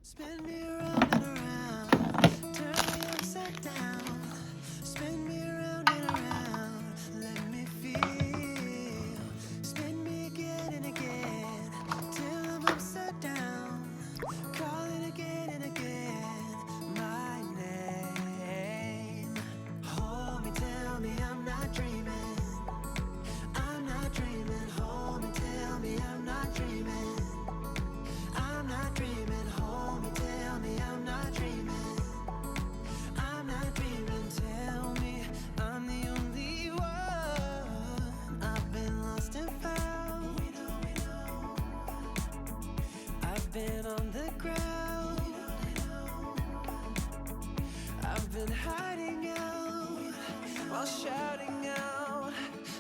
Spin me around and around, turn me upside down. Spin me around and around, let me feel. Spin me again and again, till I'm upside down. Calling again and again, my name. Hold me, tell me I'm not dreaming. I'm not dreaming. Hold me, tell me I'm not dreaming. I'm not dreaming. Hold me, tell me I'm not dreaming. I'm not dreaming. Tell me I'm the only one. I've been lost and found. I've been on the ground. I've been hiding out while shouting out.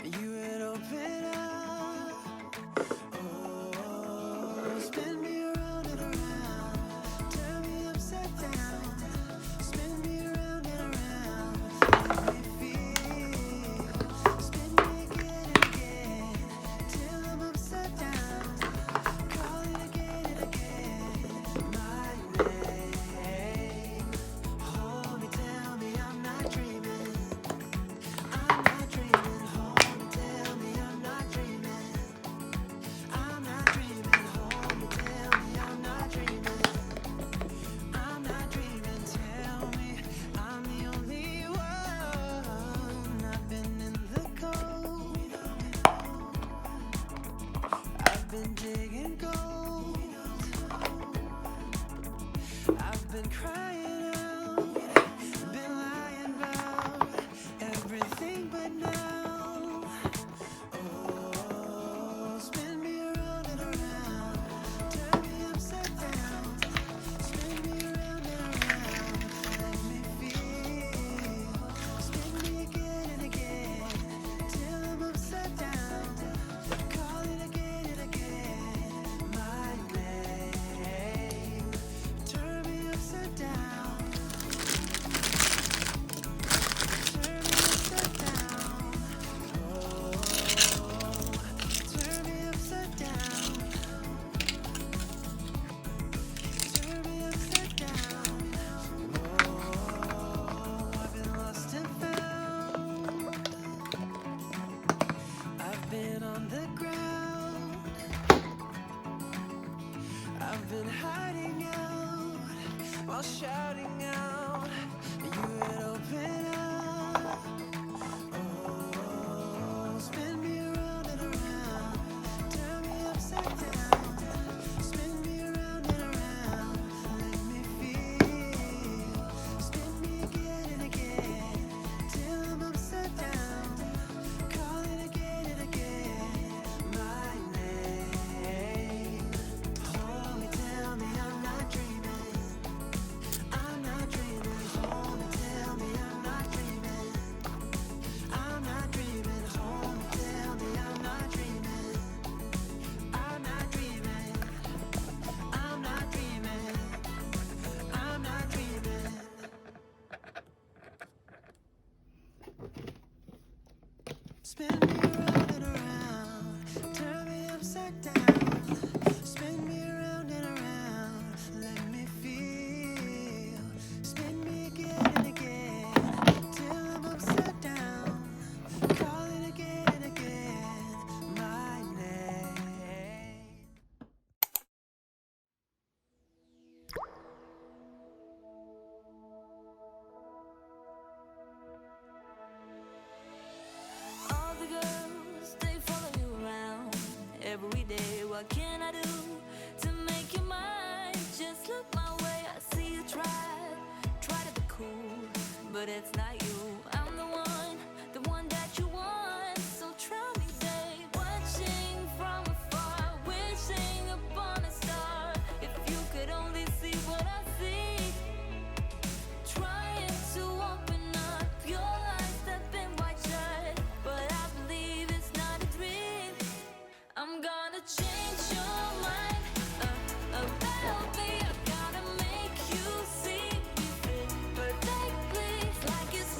You would open up. Oh, spin me around and around, turn me upside down. Spin me around and around, let me feel. Spin me again and again, till I'm upside down. Calling again and again, my name. Hold me, tell me I'm not dreaming. I'm not dreaming. Hold me, tell me I'm not dreaming. I'm not dreaming. Hold me, tell me I'm not dreaming. I'm not dreaming. Tell me I'm the only one. I've been in the cold. I've been digging gold. I've been crying out. Been lying about everything but now. Oh, spin me around and around, turn me upside down. Spin me around and around, let me feel. Spin me again and again, till I'm upside down. Calling again and again, my name. Turn me upside down. Turn me upside down. Oh, turn me upside down. Turn me upside down. Oh, I've been lost and found. I've been on the ground. I've been hiding out while shouting out. You would open up. Oh, spin me around and around, turn me upside down. Spin me around and around, let me feel. Spin me again and again, till I'm upside down. Calling again and again, my name. Hold me, tell me I'm not dreaming. I'm not dreaming. Hold me, tell me I'm not dreaming. I'm not dreaming. Hold me, tell me I'm not dreaming. I'm not dreaming. I'm not dreaming. I'm not dreaming. Spin me around and around, turn me upside down. Spin me around and around, let me feel. Spin me again and again, till I'm upside down. Calling again and again, my name. All the girls, they follow you around every day. What can I do to make you mine? Just look my way, I see you try to be cool, but it's not you. I'm the one that you want. So try me, babe. Watching from afar, wishing upon a star. If you could only see what I see. Trying to open up your eyes, they've been wide shut, but I believe it's not a dream. I'm gonna change your mind about me. I gotta make you see me fit perfectly, like it's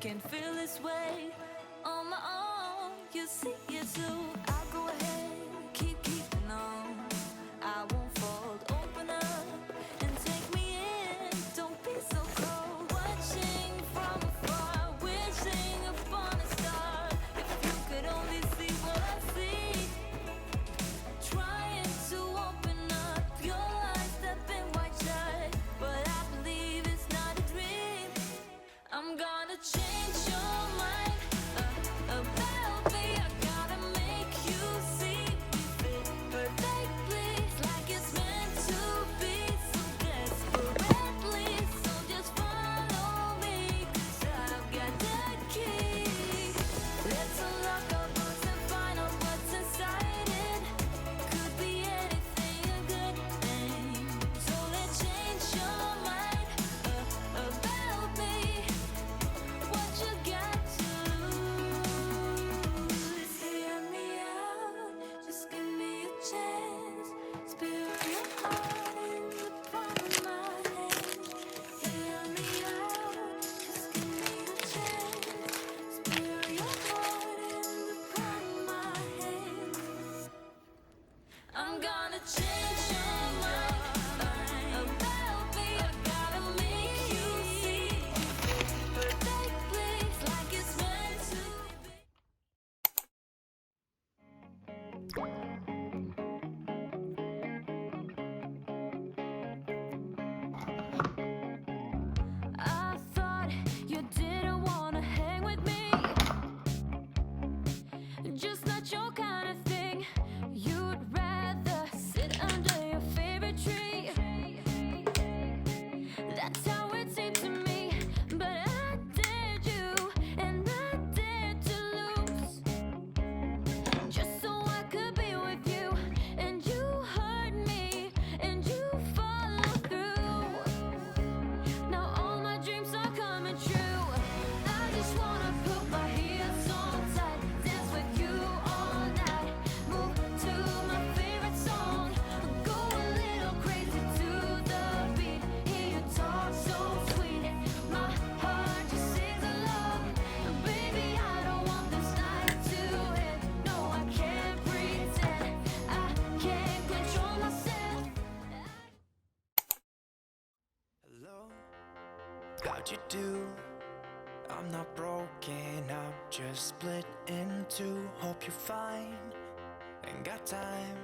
can't feel this way on my own. You see it too. I go ahead, keeping on. I won't fold. Open up and take me in. Don't be so cold. Watching from afar, wishing upon a star. If you could only see what I see. Trying to open up your eyes that been wide shut, but I believe it's not a dream. I'm gonna change your mind about me. I gotta make you see we fit perfectly. It's like it's meant to be so desperately. So just follow me, 'cause I've got the key. Let's unlock our books and find out what's inside it. Could be anything, a good thing. So let's change your mind about me. What you got to lose? Hear me out, just give me a chance. Spill your heart in the palm of my hand. Hear me out, just give me a chance. Spill your heart in the palm of my hand. I'm gonna change your mind about me. I gotta make you see perfectly. It's like it's meant to be. I thought you didn't wanna hang with me. Just not your kind of thing. You'd rather sit under your favorite tree. That's how it seemed to me. But I dared you, and I dared to lose, just so I could be with you. And you hurt me, and you followed through. Now all my dreams are coming true. I just wanna put my heels on tight, dance with you all night, move to my favorite song, go a little crazy to the beat. Hear you talk so sweet, my heart just sings along. Baby, I don't want this night to end. No, I can't pretend, I can't control myself. Hello, how'd you do? I'm not broken, I'm just split in two. Hope you're fine, ain't got time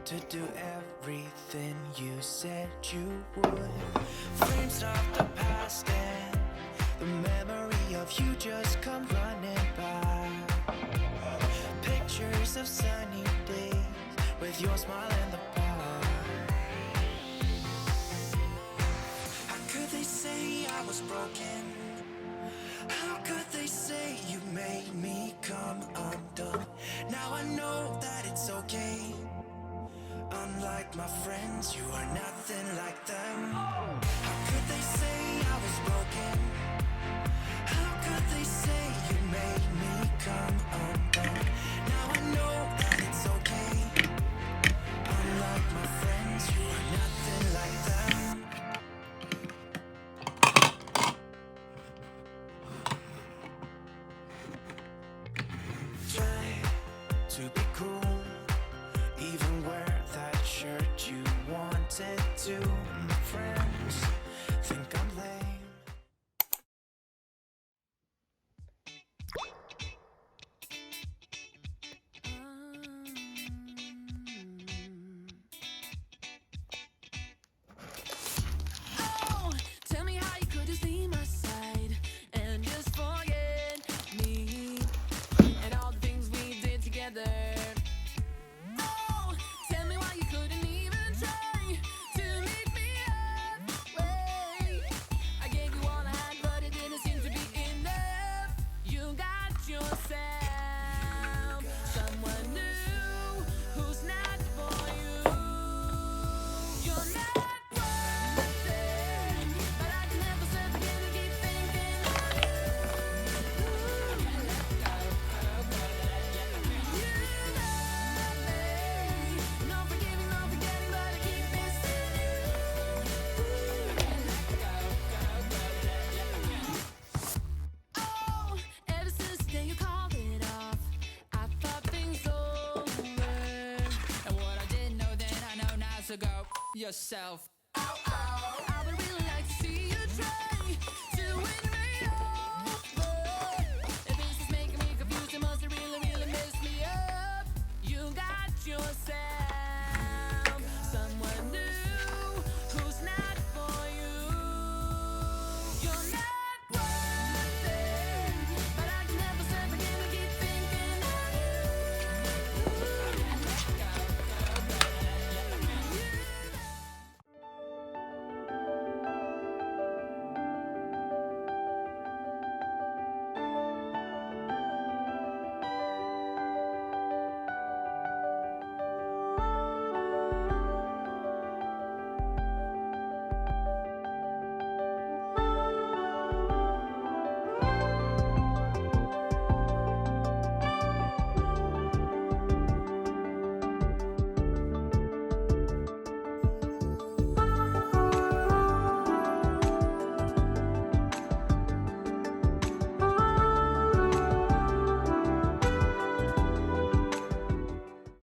to do everything you said you would. Frames of the past and the memory of you just come running by. Pictures of sunny days with your smile in the park. How could they say I was broken? How could they say you made me come undone? Now I know that it's okay. Unlike my friends, you are nothing like them. How could they say I was broken? How could they say you made me come undone? Now I know that it's okay. Unlike my friends, you are nothing like them. Try to be cool, even wear that shirt you wanted to. My friends yourself